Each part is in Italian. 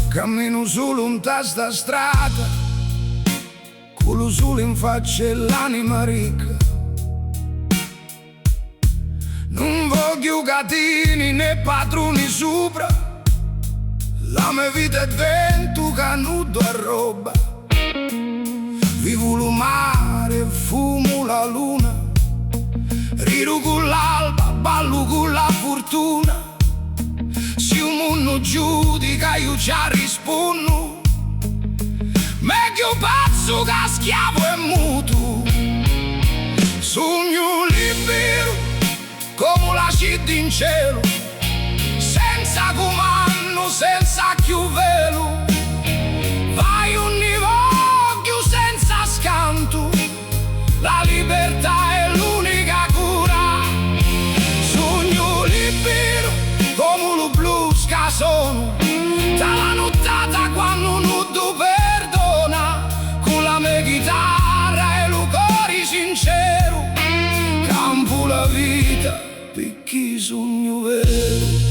Cammino solo un tasta strada, culo solo in faccia e l'anima ricca. Non voglio gatini né padroni sopra, la mia vita è vento canuto a roba. Vivo lo mare, fumo la luna, rido con l'alba, ballo con la fortuna. Se un mondo giudica io ci rispondo, meglio pazzo che schiavo e muto. Sogno libero come la città in cielo, senza comando, senza più velo. Vai ogni voglio senza scanto, la libertà è l'unica cura. Sogno libero come lo blues che sono, dalla nottata quando non ti perdona, con la mia chitarra e lo cuore sincero, campo la vita perché sogno vero.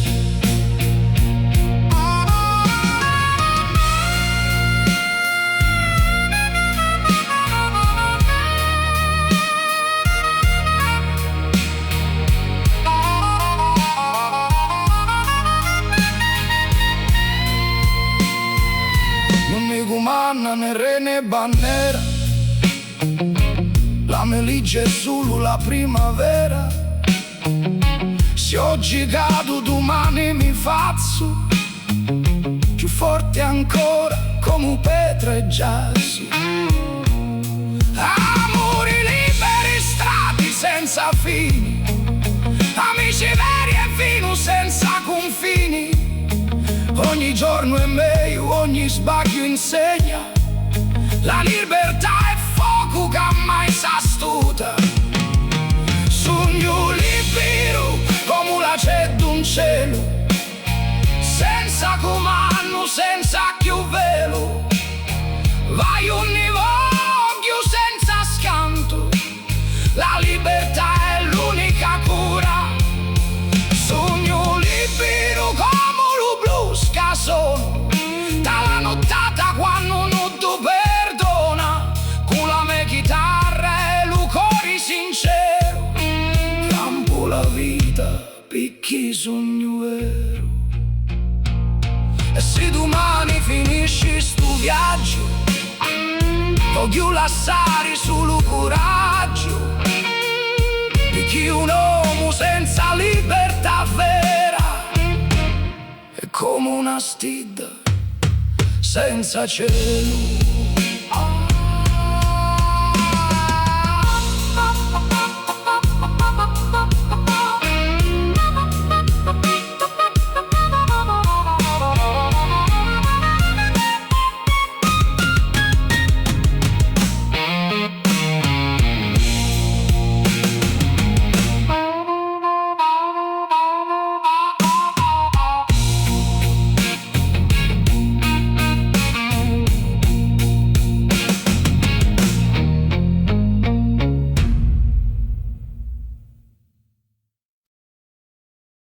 Manna né re né bandiera, la mia legge è solo la primavera. Se oggi cado domani mi faccio più forte ancora come Petra e Gesso. Amori liberi, strati senza fini, amici veri e vino senza confini. Ogni giorno è meglio, ogni sbaglio insegna, la libertà è fuoco che mai s'astuta. Sogno libero come la c'è d'un cielo, senza comando, senza più velo. Vai ogni voglio senza scanto, la libertà è l'unica cura. Sogno libero come lo blues che sono, dalla nottata quando non ti perdona, con la mia chitarra e lo cuore sincero, campo la vita perché sogno vero. E se domani finisci sto viaggio, voglio lasciare solo coraggio, perché un uomo senza libertà vera è come una stidda senza cielo.